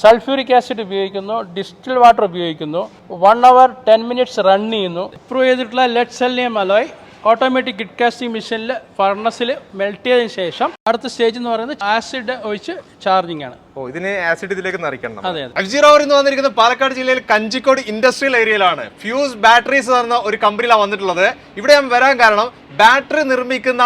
Sulphuric acid ഉപയോഗിക്കുന്നു, distil water ഉപയോഗിക്കുന്നു, 1 hour 10 minutes run ചെയ്യുന്നു. ഇംപ്രൂവ് ചെയ്തിട്ടുള്ള lead selenium alloy automatic grid casting മെഷീനിൽ ഫർണസിൽ മെൽറ്റ് ചെയ്തതിനു ശേഷം അടുത്ത സ്റ്റേജ് എന്ന് പറയുന്നത് ആസിഡ് ഒഴിച്ച് ചാർജിങ് ആണ്. ഇതിന് ആസിഡ് ഇതിലേക്ക് നിറയ്ക്കണം. F0 എന്ന് വന്നിരിക്കുന്നത് പാലക്കാട് ജില്ലയിൽ കഞ്ചിക്കോട് ഇൻഡസ്ട്രിയൽ ഏരിയയിലാണ്. ഫ്യൂസ് ബാറ്ററീസ് എന്ന ഒരു കമ്പനിയിലാണ് വന്നിട്ടുള്ളത്. ഇവിടെ ഞാൻ വരാൻ കാരണം ബാറ്ററി നിർമ്മിക്കുന്ന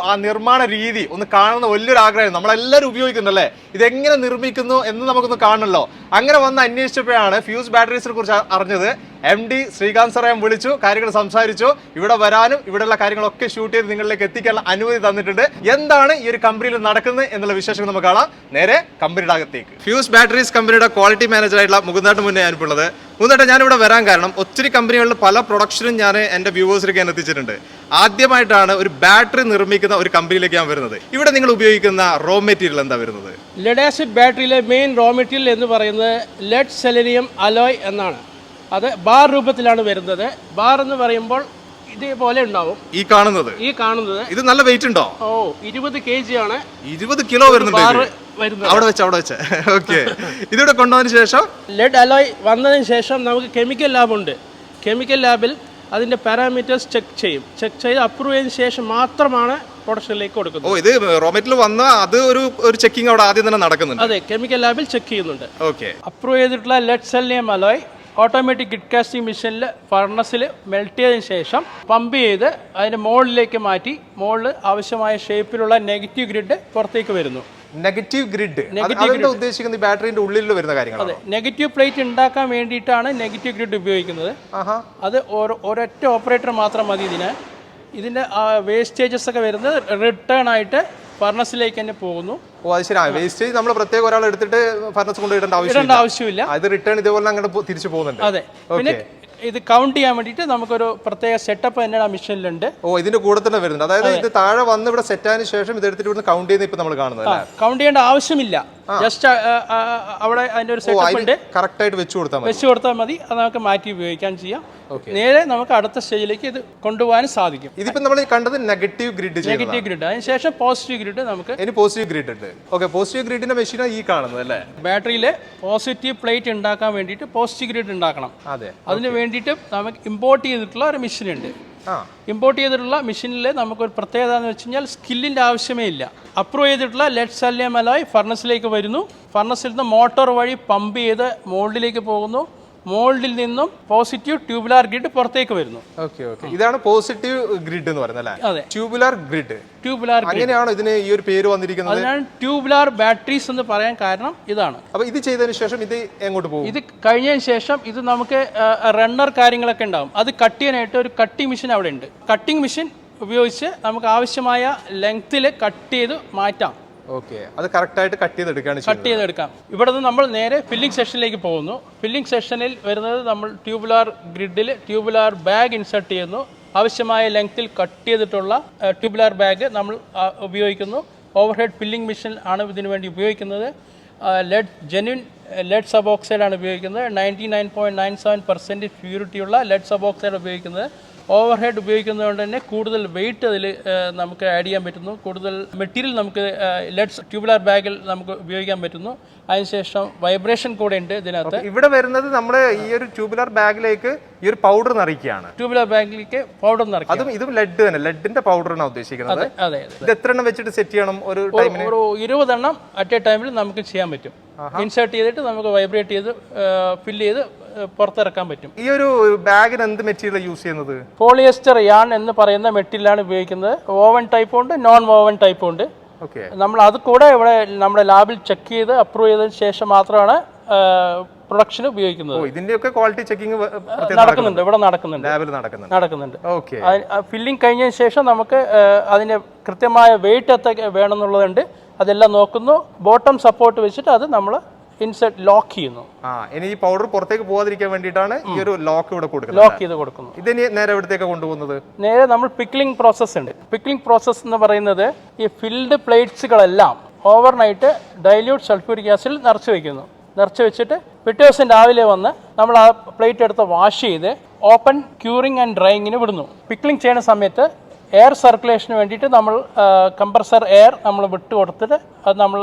ആ നിർമ്മാണ രീതി ഒന്ന് കാണുന്ന വലിയൊരു ആഗ്രഹം. നമ്മളെല്ലാവരും ഉപയോഗിക്കുന്നുണ്ടല്ലേ, ഇതെങ്ങനെ നിർമ്മിക്കുന്നു എന്ന് നമുക്കൊന്ന് കാണണമല്ലോ. അങ്ങനെ വന്ന് അന്വേഷിച്ചപ്പോഴാണ് ഫ്യൂസ് ബാറ്ററീസിനെ കുറിച്ച് അറിഞ്ഞത്. MD ശ്രീകാന്ത് സാറെ വിളിച്ചു, കാര്യങ്ങൾ സംസാരിച്ചു. ഇവിടെ വരാനും ഇവിടെയുള്ള കാര്യങ്ങളൊക്കെ ഷൂട്ട് ചെയ്ത് നിങ്ങളിലേക്ക് എത്തിക്കാനുള്ള അനുമതി തന്നിട്ടുണ്ട്. എന്താണ് ഈ ഒരു കമ്പനിയിൽ നടക്കുന്നത് എന്നുള്ള വിശേഷങ്ങൾ നമുക്ക് കാണാം. നേരെ കമ്പനിയുടെ അകത്തേക്ക്. ഫ്യൂസ് ബാറ്ററീസ് കമ്പനിയുടെ ക്വാളിറ്റി മാനേജർ ആയിട്ടുള്ള മുകുന്ദാട്ട് മുന്നേ ഞാനിപ്പോൾ മുകുന്ദാട്ട് ഞാനിവിടെ വരാൻ കാരണം ഒത്തിരി കമ്പനികളിൽ പല പ്രൊഡക്ഷനും ഞാൻ എൻ്റെ വ്യൂവേഴ്സിലേക്ക് ഞാൻ എത്തിച്ചിട്ടുണ്ട്. ആദ്യമായിട്ടാണ് ഒരു ബാറ്ററി നിർമ്മിക്കുന്ന ഒരു കമ്പനിയിലേക്ക് ഞാൻ വരുന്നത്. ഇവിടെ നിങ്ങൾ ഉപയോഗിക്കുന്ന റോ മെറ്റീരിയൽ എന്താ വരുന്നത്? ലെഡ് ആസിഡ് ബാറ്ററിയിലെ മെയിൻ റോ മെറ്റീരിയൽ എന്ന് പറയുന്നത് ലെഡ് സെലിനിയം അലോയ് എന്നാണ്. അത് ബാർ രൂപത്തിലാണ് വരുന്നത്. ബാർ എന്ന് പറയുമ്പോൾ ഇതേപോലെ ഉണ്ടാവും. ഈ കാണുന്നത് ഇത് നല്ല വെയിറ്റ് ഉണ്ടോ? 20 kg ആണ്. 20 കിലോ വരുന്നുണ്ട്. അവിടെ വെച്ച് ഓക്കെ. ഇതിവിടെ കൊണ്ടുവന്നതിന് ശേഷം ലെഡ് അലോയ് വന്നതിന് ശേഷം നമുക്ക് കെമിക്കൽ ലാബുണ്ട്. കെമിക്കൽ ലാബിൽ അതിന്റെ പാരാമീറ്റേഴ്സ് ചെക്ക് ചെയ്ത് അപ്രൂവ് ചെയ്തതിനു ശേഷം മാത്രമാണ് പ്രൊഡക്ഷനിലേക്ക് കൊടുക്കുന്നത്. ഇത് റോ മെറ്റീരിയൽ വന്ന അത് ഒരു ചെക്കിംഗ് അവിടെ ആദ്യം തന്നെ നടക്കുന്നുണ്ട്. അതെ, കെമിക്കൽ ലാബിൽ ചെക്ക് ചെയ്യുന്നുണ്ട്. ഓക്കെ. അപ്രൂവ് ചെയ്തിട്ടുള്ള lead selenium alloy automatic grid casting മെഷീനിൽ ഫർണസിൽ മെൽറ്റ് ചെയ്തതിന് ശേഷം പമ്പ് ചെയ്ത് അതിന്റെ മോളിലേക്ക് മാറ്റി മോളിൽ ആവശ്യമായ ഷേപ്പിലുള്ള നെഗറ്റീവ് ഗ്രിഡ് പുറത്തേക്ക് വരുന്നു. നെഗറ്റീവ് ഗ്രിഡ് ഉദ്ദേശിക്കുന്നത് ബാറ്ററിന്റെ ഉള്ളിൽ വരുന്ന കാര്യങ്ങളാണ്. അതെ, നെഗറ്റീവ് പ്ലേറ്റ് ഉണ്ടാക്കാൻ വേണ്ടിയിട്ടാണ് നെഗറ്റീവ് ഗ്രിഡ് ഉപയോഗിക്കുന്നത്. അത് ഒരൊറ്റ ഓപ്പറേറ്റർ മാത്രം മതി ഇതിന്റെ വേസ്റ്റേജസ് ഒക്കെ വരുന്നത് റിട്ടേൺ ആയിട്ട് ഫർണസിലേക്ക് തന്നെ പോകുന്നു. വേസ്റ്റേജ് നമ്മൾ പ്രത്യേകം ഒരാൾ എടുത്തിട്ട് ഫർണസ് കൊണ്ടുപോയിടേണ്ട ആവശ്യമില്ല. അത് റിട്ടേൺ ഇതേപോലെ അങ്ങോട്ട് തിരിച്ചു പോകുന്നുണ്ട്. അതെ, പിന്നെ ഇത് കൗണ്ട് ചെയ്യാൻ വേണ്ടിയിട്ട് നമുക്കൊരു പ്രത്യേക സെറ്റപ്പ് തന്നെ ആ മെഷീനിലുണ്ട്. ഇതിന്റെ കൂടെ തന്നെ വരുന്നുണ്ട്. അതായത് ഇത് താഴെ വന്ന് ഇവിടെ സെറ്റ് ആയതിനു ശേഷം ഇത് എടുത്തിട്ട് ഇവിടുന്ന് കൗണ്ട് ചെയ്യുന്ന ഇപ്പൊ നമ്മൾ കാണുന്നത്. കൗണ്ട് ചെയ്യേണ്ട ആവശ്യമില്ല, ജസ്റ്റ് അവിടെ അതിന്റെ ഒരു സെറ്റപ്പ് ഉണ്ട്, കറക്റ്റ് ആയിട്ട് വെച്ച് കൊടുത്താൽ മതി. അത് നമുക്ക് മാറ്റി ഉപയോഗിക്കാൻ ചെയ്യാം. നേരെ നമുക്ക് അടുത്ത സ്റ്റേജിലേക്ക് ഇത് കൊണ്ടുപോകാൻ സാധിക്കും. ഇതിപ്പോ നമ്മൾ കണ്ടത് നെഗറ്റീവ് ഗ്രിഡ്. അതിനുശേഷം പോസിറ്റീവ് ഗ്രിഡ്. നമുക്ക് പോസിറ്റീവ് ഗ്രിഡ് ഉണ്ട്. ഓക്കെ, പോസിറ്റീവ് ഗ്രിഡിന്റെ മെഷീനാണ് ഈ കാണുന്നത് അല്ലേ? ബാറ്ററിയിലെ പോസിറ്റീവ് പ്ലേറ്റ് ഉണ്ടാക്കാൻ വേണ്ടിയിട്ട് പോസിറ്റീവ് ഗ്രിഡ് ഉണ്ടാക്കണം. അതെ, അതിന് വേണ്ടിയിട്ട് നമുക്ക് ഇമ്പോർട്ട് ചെയ്തിട്ടുള്ള ഒരു മെഷീൻ ഉണ്ട്. ഇമ്പോർട്ട് ചെയ്തിട്ടുള്ള മെഷീനിൽ നമുക്കൊരു പ്രത്യേകത എന്ന് വെച്ച് കഴിഞ്ഞാൽ സ്കില്ലിന്റെ ആവശ്യമേ ഇല്ല. അപ്രൂവ് ചെയ്തിട്ടുള്ള ലെഡ് സെലിനിയം അലോയ് ഫർണസിലേക്ക് വരുന്നു. ഫർണസിൽ നിന്ന് മോട്ടോർ വഴി പമ്പ് ചെയ്ത് മോൾഡിലേക്ക് പോകുന്നു. മോൾഡിൽ നിന്നും പോസിറ്റീവ് ട്യൂബുലാർ ഗ്രിഡ് പുറത്തേക്ക് വരുന്നു. ഇതാണ് പോസിറ്റീവ് ഗ്രിഡ് എന്ന് പറയുന്നത് അല്ലേ? അതെ, ട്യൂബുലാർ ഗ്രിഡ്. അങ്ങനെയാണോ ഇതിന് ഈ ഒരു പേര് വന്നിരിക്കുന്നത്? അതിനാണ് ട്യൂബുലാർ ബാറ്ററീസ് എന്ന് പറയാൻ കാരണം ഇതാണ്. അപ്പൊ ഇത് ചെയ്തതിനു ശേഷം ഇത് എങ്ങോട്ട് പോകും? ഇത് കഴിഞ്ഞതിന് ശേഷം ഇത് നമുക്ക് റണ്ണർ കാര്യങ്ങളൊക്കെ ഉണ്ടാവും. അത് കട്ട് ചെയ്യാനായിട്ട് ഒരു കട്ടിംഗ് മെഷീൻ അവിടെ ഉണ്ട്. കട്ടിംഗ് മെഷീൻ ഉപയോഗിച്ച് നമുക്ക് ആവശ്യമായ ലെങ്ത്തിൽ കട്ട് ചെയ്ത് മാറ്റാം. അത് കറക്റ്റ് ആയിട്ട് കട്ട് ചെയ്തെടുക്കാം. ഇവിടെ നിന്ന് നമ്മൾ നേരെ ഫില്ലിംഗ് സെഷനിലേക്ക് പോകുന്നു. ഫില്ലിംഗ് സെഷനിൽ വരുന്നത് നമ്മൾ ട്യൂബുലാർ ഗ്രിഡിൽ ട്യൂബുലാർ ബാഗ് ഇൻസർട്ട് ചെയ്യുന്നു. ആവശ്യമായ ലെങ്ത്തിൽ കട്ട് ചെയ്തിട്ടുള്ള ട്യൂബുലാർ ബാഗ് നമ്മൾ ഉപയോഗിക്കുന്നു. ഓവർഹെഡ് ഫില്ലിംഗ് മെഷീൻ ആണ് ഇതിനു വേണ്ടി ഉപയോഗിക്കുന്നത്. ജെന്യൂൻ ലെഡ് സബ് ഓക്സൈഡ് ആണ് ഉപയോഗിക്കുന്നത്. 99.97% പ്യൂരിറ്റിയുള്ള ലെഡ് സബ് ഓക്സൈഡ് ഉപയോഗിക്കുന്നത്. ഓവർഹെഡ് ഉപയോഗിക്കുന്നതുകൊണ്ട് തന്നെ കൂടുതൽ വെയിറ്റ് അതിൽ നമുക്ക് ആഡ് ചെയ്യാൻ പറ്റുന്നു. കൂടുതൽ മെറ്റീരിയൽ നമുക്ക് ലെഡ് ട്യൂബുലാർ ബാഗിൽ നമുക്ക് ഉപയോഗിക്കാൻ പറ്റുന്നു. അതിനുശേഷം വൈബ്രേഷൻ കൂടെ ഉണ്ട് ഇതിനകത്ത്. ഇവിടെ വരുന്നത് നമ്മൾ ഈ ഒരു ട്യൂബുലാർ ബാഗിലേക്ക് ഈ ഒരു പൗഡർ നിറയ്ക്കുകയാണ്. ട്യൂബുലാർ ബാഗിലേക്ക് പൗഡർ നിറയ്ക്കും. ഇതും ലെഡ് തന്നെ, ലെഡിന്റെ പൗഡറാണ് ഉദ്ദേശിക്കുന്നത്. അതെ. ഇത് എത്ര എണ്ണം വെച്ചിട്ട് സെറ്റ് ചെയ്യണം? ഒരു 20 എണ്ണം അറ്റ് എ ടൈമിൽ നമുക്ക് ചെയ്യാൻ പറ്റും. ഇൻസേർട്ട് ചെയ്തിട്ട് നമുക്ക് വൈബ്രേറ്റ് ചെയ്ത് ഫില്ല് ചെയ്ത് പുറത്തിറക്കാൻ പറ്റും. ഈ ഒരു ബാഗിന് എന്ത് മെറ്റീരിയൽ യൂസ് ചെയ്യുന്നത്? പോളിയസ്റ്റർ യാൺ എന്ന് പറയുന്ന മെറ്റീരിയലാണ് ഉപയോഗിക്കുന്നത്. ഓവൻ ടൈപ്പ് ഉണ്ട്, നോൺ ഓവൻ ടൈപ്പ് ഉണ്ട്. നമ്മൾ അത് കൂടെ ഇവിടെ നമ്മുടെ ലാബിൽ ചെക്ക് ചെയ്ത് അപ്രൂവ് ചെയ്തതിന് ശേഷം മാത്രമാണ് പ്രൊഡക്ഷൻ ഉപയോഗിക്കുന്നത്. ഇതിന്റെയൊക്കെ ക്വാളിറ്റി ചെക്കിംഗ് നടക്കുന്നുണ്ട്, ഇവിടെ നടക്കുന്നുണ്ട്. ഫില്ലിംഗ് കഴിഞ്ഞതിന് ശേഷം നമുക്ക് അതിന്റെ കൃത്യമായ വെയിറ്റ് എത്ര വേണമെന്നുള്ളതുണ്ട്. അതെല്ലാം നോക്കുന്നു. ബോട്ടം സപ്പോർട്ട് വെച്ചിട്ട് അത് നമ്മൾ ഇൻസെർട്ട് ലോക്ക് ചെയ്യുന്നു. ഇനി ഈ പൗഡർ പുറത്തേക്ക് പോകാതിരിക്കാൻ വേണ്ടിയിട്ടാണ് ഈ ഒരു ലോക്ക് ഇവിടെ ലോക്ക് ചെയ്ത് കൊടുക്കുന്നു. ഇതിന് നേരെ എവിടത്തേക്ക് കൊണ്ടുപോകുന്നത്? നേരെ നമ്മൾ പിക്ലിംഗ് പ്രോസസ് ഉണ്ട്. പിക്ലിംഗ് പ്രോസസ് എന്ന് പറയുന്നത് ഈ ഫിൽഡ് പ്ലേറ്റ്സുകളെല്ലാം ഓവർനൈറ്റ് ഡൈല്യൂട്ട് സൾഫ്യൂരിക് ആസിഡിൽ നിറച്ച് വെച്ചിട്ട് പിറ്റേ ദിവസം രാവിലെ വന്ന് നമ്മൾ ആ പ്ലേറ്റ് എടുത്ത് വാഷ് ചെയ്ത് ഓപ്പൺ ക്യൂറിംഗ് ആൻഡ് ഡ്രൈയിങ്ങിന് വിടുന്നു. പിക്ലിംഗ് ചെയ്യുന്ന സമയത്ത് എയർ സർക്കുലേഷന് വേണ്ടിയിട്ട് നമ്മൾ കംപ്രസർ എയർ നമ്മൾ വിട്ട് കൊടുത്തിട്ട് അത് നമ്മൾ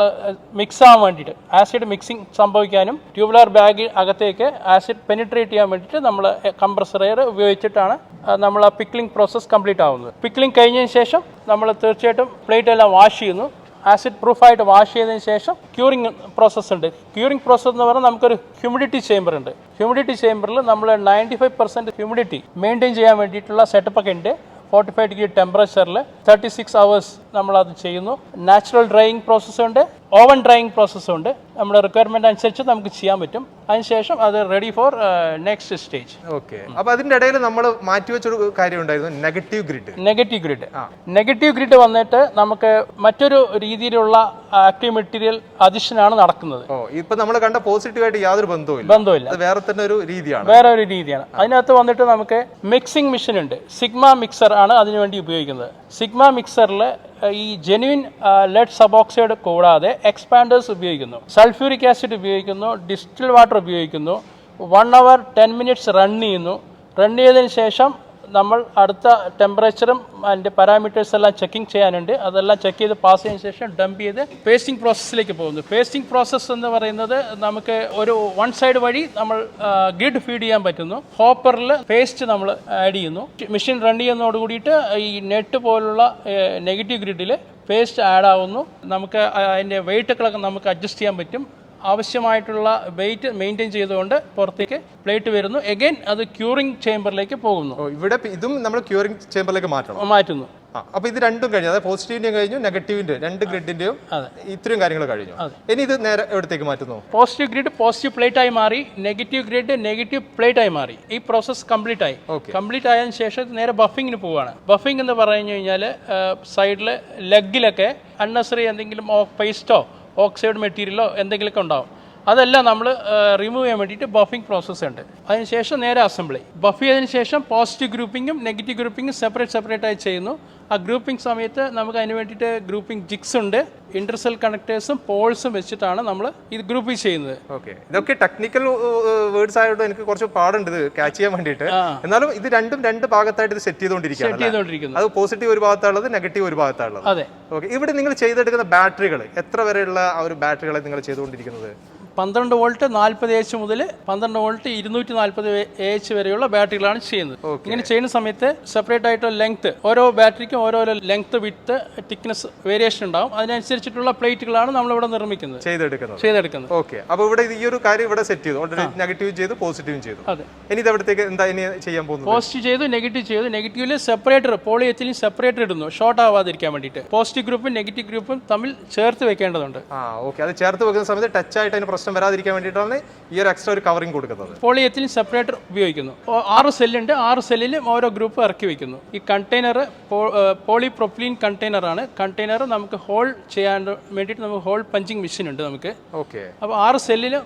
മിക്സ് ആവാൻ വേണ്ടിയിട്ട് ആസിഡ് മിക്സിംഗ് സംഭവിക്കാനും ട്യൂബുലാർ ബാഗ് അകത്തേക്ക് ആസിഡ് പെനിട്രേറ്റ് ചെയ്യാൻ വേണ്ടിയിട്ട് നമ്മൾ കംപ്രസർ എയർ ഉപയോഗിച്ചിട്ടാണ് നമ്മൾ ആ പിക്ലിംഗ് പ്രോസസ്സ് കംപ്ലീറ്റ് ആവുന്നത്. പിക്ലിംഗ് കഴിഞ്ഞതിന് ശേഷം നമ്മൾ തീർച്ചയായിട്ടും പ്ലേറ്റ് എല്ലാം വാഷ് ചെയ്യുന്നു. ആസിഡ് പ്രൂഫായിട്ട് വാഷ് ചെയ്തതിന് ശേഷം ക്യൂറിംഗ് പ്രോസസ്സ് ഉണ്ട്. ക്യൂറിംഗ് പ്രോസസ്സ് എന്ന് പറഞ്ഞാൽ നമുക്കൊരു ഹ്യൂമിഡിറ്റി ചേമ്പർ ഉണ്ട്. ഹ്യൂമിഡിറ്റി ചേമ്പറിൽ നമ്മൾ 95% ഹ്യൂമിഡിറ്റി മെയിൻറ്റെയിൻ ചെയ്യാൻ വേണ്ടിയിട്ടുള്ള സെറ്റപ്പൊക്കെ ഉണ്ട്. 45 ഡിഗ്രി ടെമ്പറേച്ചറിൽ 36 hours നമ്മളത് ചെയ്യുന്നു. നാച്ചുറൽ ഡ്രൈയിങ് പ്രോസസ്സുണ്ട്, ഓവൻ ഡ്രൈയിങ് പ്രോസസ്സുണ്ട്. നമ്മുടെ റിക്വയർമെന്റ് അനുസരിച്ച് നമുക്ക് ചെയ്യാൻ പറ്റും. അതിനുശേഷം അത് ready for next stage. Okay. അപ്പോൾ അതിൻ്റെ ഇടയിൽ നമ്മൾ മാറ്റിവെച്ചൊരു കാര്യം ഉണ്ടായിരുന്നു, നെഗറ്റീവ് ഗ്രിഡ്. നെഗറ്റീവ് ഗ്രിഡ് വന്നിട്ട് നമുക്ക് മറ്റൊരു രീതിയിലുള്ള ആക്റ്റീവ് മെറ്റീരിയൽ അഡിഷനാണ് നടക്കുന്നത്. ഇപ്പൊ നമ്മൾ കണ്ട പോസിറ്റീവായിട്ട് യാതൊരു ബന്ധവുമില്ല. വേറെ തന്നെ ഒരു രീതിയാണ്. അതിനകത്ത് വന്നിട്ട് നമുക്ക് മിക്സിംഗ് മെഷീൻ ഉണ്ട്. സിഗ്മ മിക്സർ ആണ് അതിനുവേണ്ടി ഉപയോഗിക്കുന്നത്. സിഗ്മ മിക്സറിൽ ഈ ജെനുവിൻ ലെഡ് സബോക്സൈഡ് കൂടാതെ എക്സ്പാൻഡേഴ്സ് ഉപയോഗിക്കുന്നു, സൾഫ്യൂരിക് ആസിഡ് ഉപയോഗിക്കുന്നു, ഡിസ്റ്റിൽ വാട്ടർ ഉപയോഗിക്കുന്നു. 1 hour 10 minutes റൺ ചെയ്തതിന് ശേഷം നമ്മൾ അടുത്ത ടെമ്പറേച്ചറും അതിൻ്റെ പാരാമീറ്റേഴ്സ് എല്ലാം ചെക്കിംഗ് ചെയ്യാനുണ്ട്. അതെല്ലാം ചെക്ക് ചെയ്ത് പാസ് ചെയ്തതിന് ശേഷം ഡംപ് ചെയ്ത് പേസ്റ്റിംഗ് പ്രോസസ്സിലേക്ക് പോകുന്നു. പേസ്റ്റിംഗ് പ്രോസസ്സ് എന്ന് പറയുന്നത് നമുക്ക് ഒരു 1 side വഴി നമ്മൾ ഗ്രിഡ് ഫീഡ് ചെയ്യാൻ പറ്റുന്നു. ഹോപ്പറിൽ പേസ്റ്റ് നമ്മൾ ആഡ് ചെയ്യുന്നു. മെഷീൻ റൺ ചെയ്യുന്നതോട് കൂടിയിട്ട് ഈ നെറ്റ് പോലുള്ള നെഗറ്റീവ് ഗ്രിഡിൽ പേസ്റ്റ് ആഡ് ആവുന്നു. നമുക്ക് അതിൻ്റെ വെയിറ്റുകളൊക്കെ നമുക്ക് അഡ്ജസ്റ്റ് ചെയ്യാൻ പറ്റും. ആവശ്യമായിട്ടുള്ള വെയിറ്റ് മെയിൻറ്റെയിൻ ചെയ്തുകൊണ്ട് പുറത്തേക്ക് പ്ലേറ്റ് വരുന്നു. എഗൈൻ അത് ക്യൂറിംഗ് ചേമ്പറിലേക്ക് പോകുന്നു. ഇവിടെ ഇതും നമ്മൾ ക്യൂറിംഗ് ചേമ്പറിലേക്ക് മാറ്റുന്നു. അപ്പോൾ ഇത് രണ്ടും കഴിഞ്ഞു, അതായത് പോസിറ്റീവിന്റെയും കഴിഞ്ഞു, നെഗറ്റീവിന്റെ രണ്ട് ഗ്രിഡിന്റെയും ഇത്രയും കാര്യങ്ങൾ കഴിഞ്ഞു. ഇനി ഇത് നേരെ എവിടത്തേക്ക് മാറ്റുന്നു? പോസിറ്റീവ് ഗ്രിഡ് പോസിറ്റീവ് പ്ലേറ്റ് ആയി മാറി, നെഗറ്റീവ് ഗ്രിഡ് നെഗറ്റീവ് പ്ലേറ്റ് ആയി മാറി. ഈ പ്രോസസ് കംപ്ലീറ്റ് ആയതിനു ശേഷം നേരെ ബഫിങ്ങിന് പോവുകയാണ്. ബഫിംഗ് എന്ന് പറഞ്ഞു കഴിഞ്ഞാൽ സൈഡിൽ ലെഗിലൊക്കെ അൺനെസറി എന്തെങ്കിലും പേസ്റ്റോ ഓക്സൈഡ് മെറ്റീരിയലോ എന്തെങ്കിലുമൊക്കെ ഉണ്ടാവും. അതെല്ലാം നമ്മൾ റിമൂവ് ചെയ്യാൻ വേണ്ടിയിട്ട് ബഫിംഗ് പ്രോസസ്സ് ഉണ്ട്. അതിനുശേഷം നേരെ അസംബ്ലി. ബഫ് ചെയ്തതിന് ശേഷം പോസിറ്റീവ് ഗ്രൂപ്പിങ്ങും നെഗറ്റീവ് ഗ്രൂപ്പിങ്ങും സെപ്പറേറ്റ് ആയി ചെയ്യുന്നു. ആ ഗ്രൂപ്പിംഗ് സമയത്ത് നമുക്ക് അതിന് വേണ്ടിയിട്ട് ഗ്രൂപ്പിംഗ് ജിഗ്സ് ഉണ്ട്, ഇന്റർസെൽ കണക്ടേഴ്സും പോൾസും വെച്ചിട്ടാണ് നമ്മൾ ഇത് ഗ്രൂപ്പ് ചെയ്യുന്നത്. ഓക്കെ, ഇതൊക്കെ ടെക്നിക്കൽ വേർഡ്സ് ആയതുകൊണ്ട് എനിക്ക് കുറച്ച് പാടുണ്ട് ഇത് ക്യാച്ച് ചെയ്യാൻ വേണ്ടിയിട്ട്. എന്നാലും ഇത് രണ്ടും രണ്ട് ഭാഗത്തായിട്ട് ഇത് സെറ്റ് ചെയ്തുകൊണ്ടിരിക്കുകയാണ്. അത് പോസിറ്റീവ് ഒരു ഭാഗത്താണുള്ളത്, നെഗറ്റീവ് ഒരു ഭാഗത്താണുള്ളത്. അതെ. ഓക്കെ, ഇവിടെ നിങ്ങൾ ചെയ്തെടുക്കുന്ന ബാറ്ററികൾ എത്ര വരെയുള്ള ആ ഒരു ബാറ്ററികളെ നിങ്ങൾ ചെയ്തുകൊണ്ടിരിക്കുന്നത്? 12 വോൾട്ട് 40 AH മുതൽ 12 വോൾട്ട് 240 AH വരെയുള്ള ബാറ്ററികളാണ് ചെയ്യുന്നത്. ഇങ്ങനെ ചെയ്യുന്ന സമയത്ത് സെപ്പറേറ്റ് ആയിട്ടുള്ള ലെങ്ത്, ഓരോ ബാറ്ററിക്കും ഓരോരോ ലെങ്ത്, വിഡ്ത്ത്, തിക്നെസ് വേരിയേഷൻ ഉണ്ടാവും. അതിനനുസരിച്ചിട്ടുള്ള പ്ലേറ്റുകളാണ് നമ്മൾ ഇവിടെ നിർമ്മിക്കുന്നത്, ചെയ്തെടുക്കുന്നത്. ഓക്കെ, അപ്പോൾ ഇവിടെ ഈ ഒരു കാര്യം ഇവിടെ സെറ്റ് ചെയ്തു, ഓൾറെഡി നെഗറ്റീവ് ചെയ്തു, പോസിറ്റീവും ചെയ്തു. അതെ. ഇനി ഇതെവിടത്തേക്ക് എന്താ ഇനി ചെയ്യാൻ പോകുന്നത്? പോസിറ്റീവ് ചെയ്തു, നെഗറ്റീവ് ചെയ്തു. നെഗറ്റീവിൽ സെപ്പറേറ്റർ, പോളിയെത്തിലിൻ സെപ്പറേറ്റർ ഇടുന്നു, ഷോർട്ട് ആവാതിരിക്കാൻ വേണ്ടിയിട്ട്. പോസിറ്റീവ് ഗ്രൂപ്പും നെഗറ്റീവ് ഗ്രൂപ്പും തമ്മിൽ ചേർത്ത് വെക്കേണ്ടതുണ്ട്. ഓക്കെ, അത് ചേർത്ത് വെക്കുന്ന സമയത്ത് ടച്ച് ആയിട്ട് അതിന് പ്രശ്നം വരാതിരിക്കാൻ വേണ്ടിയിട്ടാണ് ഈ ഒരു എക്സ്ട്രാ ഒരു കവറിംഗ് കൊടുക്കുന്നത്. പോളിയെത്തിലിൻ സെപ്പറേറ്റർ ഉപയോഗിക്കുന്നു. 6 സെല്ലുണ്ട്, 6 സെല്ലിലും ഓരോ ഗ്രൂപ്പ് ഇറക്കി വെക്കുന്നു. ഈ കണ്ടെയ്നർ പോളിപ്രൊപ്പിലീൻ കണ്ടെയ്നർ ആണ്. കണ്ടെയ്നർ നമുക്ക് ഹോൾ ചെയ്യാൻ വേണ്ടിയിട്ട് നമുക്ക് ഹോൾ പഞ്ചിങ് മെഷീൻ ഉണ്ട് നമുക്ക്. ഓക്കെ, അപ്പോൾ 6 സെല്ലിലും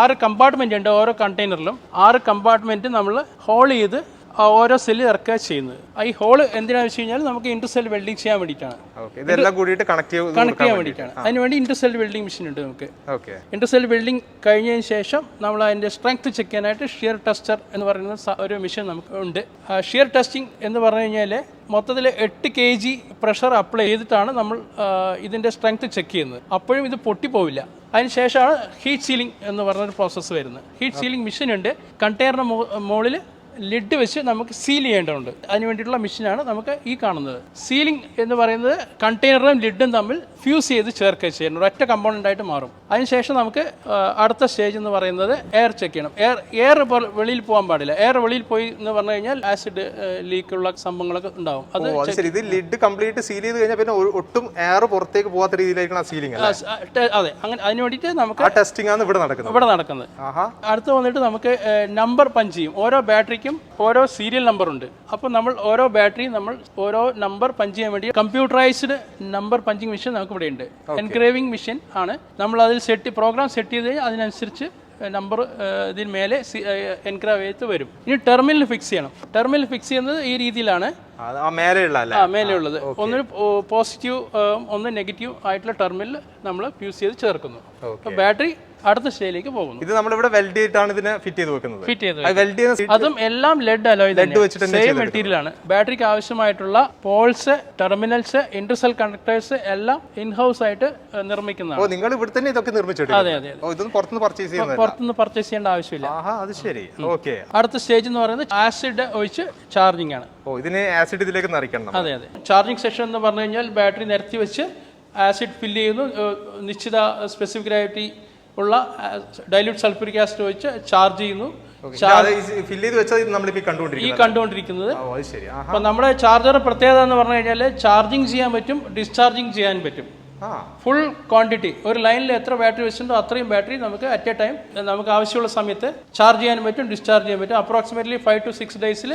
6 കമ്പാർട്ട്മെന്റ് ഉണ്ട്. ഓരോ കണ്ടെയ്നറിലും 6 കമ്പാർട്ട്മെന്റ് നമ്മൾ ഹോൾ ചെയ്ത് ഓരോ സെല്ല് ഇറക്കുക ചെയ്യുന്നത്. ഈ ഹോള് എന്തിനാണെന്ന് വെച്ച് കഴിഞ്ഞാൽ നമുക്ക് ഇന്റർസെൽ വെൽഡിംഗ് ചെയ്യാൻ വേണ്ടിയിട്ടാണ്, കണക്ട് ചെയ്യാൻ വേണ്ടിയിട്ടാണ്. അതിനുവേണ്ടി ഇന്റർസെൽ വെൽഡിംഗ് മെഷീൻ ഉണ്ട് നമുക്ക്. ഇന്റർസെൽ വെൽഡിംഗ് കഴിഞ്ഞതിന് ശേഷം നമ്മൾ അതിന്റെ സ്ട്രെങ്ത് ചെക്ക് ചെയ്യാനായിട്ട് ഷിയർ ടെസ്റ്റർ എന്ന് പറയുന്ന ഒരു മെഷീൻ നമുക്ക് ഉണ്ട്. ഷിയർ ടെസ്റ്റിംഗ് എന്ന് പറഞ്ഞു കഴിഞ്ഞാൽ മൊത്തത്തിൽ 8 kg പ്രഷർ അപ്ലൈ ചെയ്തിട്ടാണ് നമ്മൾ ഇതിന്റെ സ്ട്രെങ്ത് ചെക്ക് ചെയ്യുന്നത്. അപ്പോഴും ഇത് പൊട്ടിപ്പോവില്ല. അതിനുശേഷമാണ് ഹീറ്റ് സീലിംഗ് എന്ന് പറഞ്ഞൊരു പ്രോസസ്സ് വരുന്നത്. ഹീറ്റ് സീലിംഗ് മെഷീൻ ഉണ്ട്. കണ്ടെയ്നറിന് മുകളിൽ ലിഡ് വെച്ച് നമുക്ക് സീൽ ചെയ്യേണ്ടതുണ്ട്. അതിന് വേണ്ടിയിട്ടുള്ള മെഷീനാണ് നമുക്ക് ഈ കാണുന്നത്. സീലിംഗ് എന്ന് പറയുന്നത് കണ്ടെയ്നറും ലിഡും തമ്മിൽ ഫ്യൂസ് ചെയ്ത് ചേർക്കുക ചെയ്യണം, ഒറ്റ കമ്പോണൻ്റ് ആയിട്ട് മാറും. അതിനുശേഷം നമുക്ക് അടുത്ത സ്റ്റേജ് എന്ന് പറയുന്നത് എയർ ചെക്ക് ചെയ്യണം. എയർ വെളിയിൽ പോകാൻ പാടില്ല. എയർ വെളിയിൽ പോയി എന്ന് പറഞ്ഞു കഴിഞ്ഞാൽ ആസിഡ് ലീക്കുള്ള സംഭവങ്ങളൊക്കെ ഉണ്ടാവും. ഇത് ലിഡ് കംപ്ലീറ്റ് സീൽ ചെയ്ത് കഴിഞ്ഞാൽ പിന്നെ ഒട്ടും എയർ പുറത്തേക്ക് പോകാത്ത രീതിയിലായിരിക്കണം സീലിംഗ്. അതെ, അങ്ങനെ അതിന് വേണ്ടിയിട്ട് നമുക്ക് ടെസ്റ്റിംഗ് ആണ് ഇവിടെ നടക്കുന്നത്. അടുത്ത് വന്നിട്ട് നമുക്ക് നമ്പർ പഞ്ച് ചെയ്യും. ഓരോ ബാറ്ററിക്കും ഓരോ സീരിയൽ നമ്പർ ഉണ്ട്. അപ്പോൾ നമ്മൾ ഓരോ ബാറ്ററിയും നമ്മൾ ഓരോ നമ്പർ പഞ്ച് ചെയ്യാൻ വേണ്ടി കമ്പ്യൂട്ടറൈസ്ഡ് നമ്പർ പഞ്ചിങ് മെഷീൻ നമുക്ക് ഇവിടെ ഉണ്ട്. എൻഗ്രേവിംഗ് മെഷീൻ ആണ്. നമ്മൾ അതിൽ പ്രോഗ്രാം സെറ്റ് ചെയ്ത് കഴിഞ്ഞാൽ അതിനനുസരിച്ച് നമ്പർ ഇതിന് മേലെ എൻഗ്രേവ് ചെയ്ത് വരും. ഇനി ടെർമിനൽ ഫിക്സ് ചെയ്യണം. ടെർമിനൽ ഫിക്സ് ചെയ്യുന്നത് ഈ രീതിയിലാണ്. മേലെയുള്ളത് ഒന്ന് പോസിറ്റീവ് ഒന്ന് നെഗറ്റീവ് ആയിട്ടുള്ള ടെർമിനൽ നമ്മൾ ഫ്യൂസ് ചെയ്ത് ചേർക്കുന്നു. ബാറ്ററി അടുത്ത സ്റ്റേജിലേക്ക് പോകുന്നു. ഇത് നമ്മളിവിടെ വെൽഡ് ചെയ്തിട്ടാണ് ഇതിനെ ഫിറ്റ് ചെയ്ത് വെക്കുന്നത്. ഫിറ്റ് ചെയ്ത് അതും എല്ലാം ലെഡ് അലോയ് സെയിം മെറ്റീരിയൽ ആണ്. ബാറ്ററിക്ക് ആവശ്യമായിട്ടുള്ള പോൾസ്, ടെർമിനൽസ്, ഇന്റർസെൽ കണ്ടക്ടേഴ്സ് എല്ലാം ഇൻഹൗസ് ആയിട്ട് നിർമ്മിക്കുന്നതാണ്. നിങ്ങൾ ഇവിടെ തന്നെ ഇതൊക്കെ നിർമ്മിച്ചിട്ടുണ്ട്? അതെ അതെ. ഇതൊന്നും പുറത്തുനിന്ന് പർച്ചേസ് ചെയ്യേണ്ട ആവശ്യമില്ല. അത് ശരി. ഓക്കെ. അടുത്ത സ്റ്റേജ് എന്ന് പറയുന്നത് ആസിഡ് ഒഴിച്ച് ചാർജിങ് ആണ്. ഇതിന് ആസിഡ് ഇതിലേക്ക് നിറയ്ക്കണം. അതെ അതെ. ചാർജിങ് സെഷൻ എന്ന് പറഞ്ഞു കഴിഞ്ഞാൽ ബാറ്ററി നിരത്തി വെച്ച് ആസിഡ് ഫില്ല് ചെയ്യുന്നു. നിശ്ചിത സ്പെസിഫിക് ഗ്രാവിറ്റി ഉള്ള ഡൈല്യൂട്ട് സൾഫ്യൂരിക് ആസിഡ് വെച്ച് ചാർജ് ചെയ്യുന്നു. കണ്ടുകൊണ്ടിരിക്കുന്നത്. അപ്പൊ നമ്മുടെ ചാർജർ പ്രത്യേകത എന്ന് പറഞ്ഞു കഴിഞ്ഞാൽ ചാർജിങ് ചെയ്യാൻ പറ്റും, ഡിസ്ചാർജിങ് ചെയ്യാൻ പറ്റും. ഫുൾ ക്വാണ്ടിറ്റി ഒരു ലൈനിൽ എത്ര ബാറ്ററി വെച്ചിട്ടുണ്ടോ അത്രയും ബാറ്ററി നമുക്ക് അറ്റ് എ ടൈം നമുക്ക് ആവശ്യമുള്ള സമയത്ത് ചാർജ് ചെയ്യാൻ പറ്റും, ഡിസ്ചാർജ് ചെയ്യാൻ പറ്റും. അപ്രോക്സിമേറ്റ്ലി 5 to 6 ഡേയ്സിൽ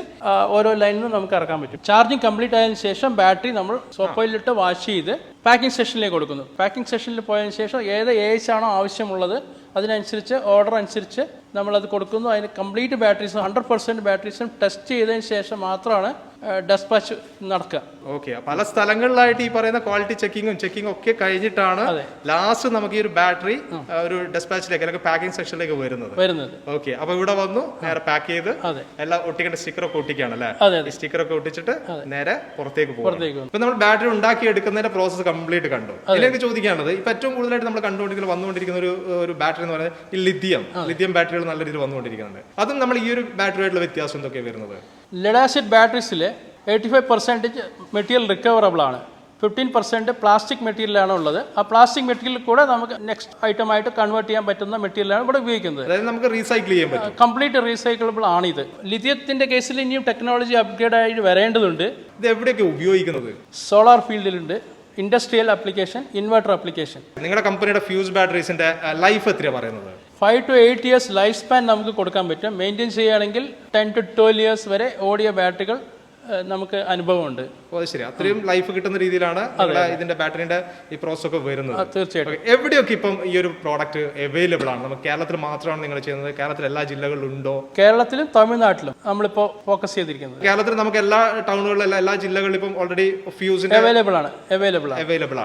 ഓരോ ലൈനിലും നമുക്ക് ഇറക്കാൻ പറ്റും. ചാർജിങ് കംപ്ലീറ്റ് ആയതിനു ശേഷം ബാറ്ററി നമ്മൾ സോപ്പയിലിട്ട് വാഷ് ചെയ്ത് പാക്കിംഗ് സെഷനിലേക്ക് കൊടുക്കുന്നു. പാക്കിംഗ് സെഷനിൽ പോയതിനു ശേഷം ഏത് ഏജ് ആണോ ആവശ്യമുള്ളത് അതിനനുസരിച്ച് ഓർഡർ അനുസരിച്ച് നമ്മളത് കൊടുക്കുന്നു. അതിന് കംപ്ലീറ്റ് ബാറ്ററീസും 100% ബാറ്ററീസും ടെസ്റ്റ് ചെയ്തതിന് ശേഷം മാത്രമാണ് ഡെസ്പാച്ച് നടക്കുക. ഓക്കെ. പല സ്ഥലങ്ങളിലായിട്ട് ഈ പറയുന്ന ക്വാളിറ്റി ചെക്കിങ്ങും ഒക്കെ കഴിഞ്ഞിട്ടാണ് ലാസ്റ്റ് നമുക്ക് ഈ ഒരു ബാറ്ററി ഒരു ഡെസ്പാച്ചിലേക്ക് അല്ലെങ്കിൽ പാക്കിംഗ് സെക്ഷനിലേക്ക് വരുന്നത്. ഓക്കെ. അപ്പൊ ഇവിടെ വന്നു നേരെ പാക്ക് ചെയ്ത് എല്ലാം ഒട്ടിക്കേണ്ട സ്റ്റിക്കറൊക്കെ ഒട്ടിക്കാണ് അല്ലേ? സ്റ്റിക്കറൊക്കെ ഒട്ടിച്ചിട്ട് നേരെ പുറത്തേക്ക് പോകും. ഇപ്പൊ നമ്മൾ ബാറ്ററി ഉണ്ടാക്കി എടുക്കുന്നതിന്റെ പ്രോസസ് കംപ്ലീറ്റ് കണ്ടു. ഇതിലേക്ക് ചോദിക്കാനുള്ളത് ഇപ്പൊ ഏറ്റവും കൂടുതലായിട്ട് നമ്മൾ വന്നുകൊണ്ടിരിക്കുന്ന ഒരു ബാറ്ററി എന്ന് പറയുന്നത് ഈ ലിഥിയം ബാറ്ററികൾ നല്ല രീതിയിൽ വന്നുകൊണ്ടിരിക്കുന്നുണ്ട്. അതും നമ്മൾ ഈ ഒരു ബാറ്ററിയായിട്ടുള്ള വ്യത്യാസം എന്തൊക്കെയാണ് വരുന്നത്? ലെഡ് ആസിഡ് ബാറ്ററീസിൽ 85% മെറ്റീരിയൽ റിക്കവറബിൾ ആണ്, 15% പ്ലാസ്റ്റിക് മെറ്റീരിയലാണ് ഉള്ളത്. ആ പ്ലാസ്റ്റിക് മെറ്റീരിയൽ കൂടെ നമുക്ക് നെക്സ്റ്റ് ഐറ്റം ആയിട്ട് കൺവേർട്ട് ചെയ്യാൻ പറ്റുന്ന മെറ്റീരിയലാണ് ഇവിടെ ഉപയോഗിക്കുന്നത്. അതായത് നമുക്ക് റീസൈക്കിൾ ചെയ്യാൻ പറ്റും. കംപ്ലീറ്റ് റീസൈക്കിളബിൾ ആണ് ഇത്. ലിഥിയത്തിന്റെ കേസിൽ ഇനിയും ടെക്നോളജി അപ്ഗ്രേഡ് ആയിട്ട് വരേണ്ടതുണ്ട്. ഇത് എവിടെയൊക്കെ ഉപയോഗിക്കുന്നത്? സോളാർ ഫീൽഡിലുണ്ട്, ഇൻഡസ്ട്രിയൽ ആപ്ലിക്കേഷൻ, ഇൻവെർട്ടർ ആപ്ലിക്കേഷൻ. നിങ്ങളുടെ കമ്പനിയുടെ ഫ്യൂസ് ബാറ്ററീസിന്റെ ലൈഫ് എത്രയാണ് പറയുന്നത്? 5 to 8 years ലൈഫ് സ്പാൻ നമുക്ക് കൊടുക്കാൻ പറ്റും. മെയിൻറ്റെയിൻ ചെയ്യുകയാണെങ്കിൽ 10 to 12 years വരെ ഓടിയ ബാറ്ററികൾ നമുക്ക് അനുഭവമുണ്ട്. ശരി. അത്രയും ലൈഫ് കിട്ടുന്ന രീതിയിലാണ് ഇതിന്റെ ബാറ്ററിന്റെ ഈ പ്രോസസ് ഒക്കെ വരുന്നത്. തീർച്ചയായിട്ടും. എവിടെയൊക്കെ ഇപ്പം ഈ ഒരു പ്രോഡക്റ്റ് അവൈലബിൾ ആണ്? നമുക്ക് കേരളത്തിൽ മാത്രമാണ് നിങ്ങൾ ചെയ്യുന്നത്? കേരളത്തിൽ എല്ലാ ജില്ലകളിലും ഉണ്ടോ? കേരളത്തിലും തമിഴ്നാട്ടിലും നമ്മളിപ്പോ ഫോക്കസ് ചെയ്തിരിക്കുന്നത്. കേരളത്തിൽ നമുക്ക് എല്ലാ ടൗണുകളിലും എല്ലാ ജില്ലകളിലും ഇപ്പം ഓൾറെഡി ഫ്യൂസിന്റെ അവൈലബിൾ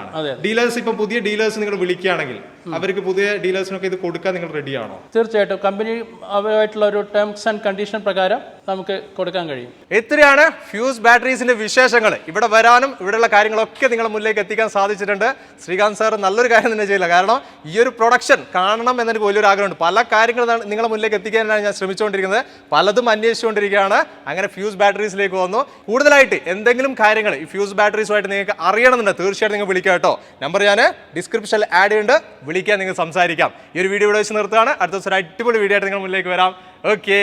ആണ്. ഡീലേഴ്സ് ഇപ്പം പുതിയ ഡീലേഴ്സ് നിങ്ങൾ വിളിക്കുകയാണെങ്കിൽ അവർക്ക് പുതിയ ഡീലേഴ്സിനൊക്കെ ഇത് കൊടുക്കാൻ നിങ്ങൾ റെഡിയാണോ? തീർച്ചയായിട്ടും. കമ്പനി അവരുമായിട്ടുള്ള ഒരു ടേംസ് ആൻഡ് കണ്ടീഷൻ പ്രകാരം നമുക്ക് കൊടുക്കാൻ കഴിയും. എത്രയാണ് ഫ്യൂസ് ബാറ്ററീസിന്റെ വിശേഷങ്ങൾ. ഇവിടെ വരാനും ഇവിടെയുള്ള കാര്യങ്ങളൊക്കെ നിങ്ങളുടെ മുന്നിലേക്ക് എത്തിക്കാൻ സാധിച്ചിട്ടുണ്ട്. ശ്രീകാന്ത് സാർ നല്ലൊരു കാര്യം തന്നെ ചെയ്യില്ല. കാരണം ഈ ഒരു പ്രൊഡക്ഷൻ കാണണം എന്നെനിക്ക് വലിയൊരു ആഗ്രഹമുണ്ട്. പല കാര്യങ്ങളും നിങ്ങളുടെ മുന്നിലേക്ക് എത്തിക്കാനാണ് ഞാൻ ശ്രമിച്ചുകൊണ്ടിരിക്കുന്നത്. പലതും അന്വേഷിച്ചുകൊണ്ടിരിക്കുകയാണ്. അങ്ങനെ ഫ്യൂസ് ബാറ്ററീസിലേക്ക് വന്നു. കൂടുതലായിട്ട് എന്തെങ്കിലും കാര്യങ്ങൾ ഈ ഫ്യൂസ് ബാറ്ററീസുമായിട്ട് നിങ്ങൾക്ക് അറിയണമെന്നുണ്ട് തീർച്ചയായിട്ടും നിങ്ങൾ വിളിക്കാം കേട്ടോ. നമ്പർ ഞാൻ ഡിസ്ക്രിപ്ഷനിൽ ആഡ് ചെയ്യുന്നുണ്ട്. വിളിക്കാൻ നിങ്ങൾ സംസാരിക്കാം. ഈ ഒരു വീഡിയോ ഇവിടെ വെച്ച് നിർത്തുകയാണ്. അടുത്ത ദിവസം ഒരു അടിപൊളി വീഡിയോ ആയിട്ട് നിങ്ങൾ മുന്നിലേക്ക് വരാം. Okay,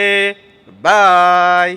by.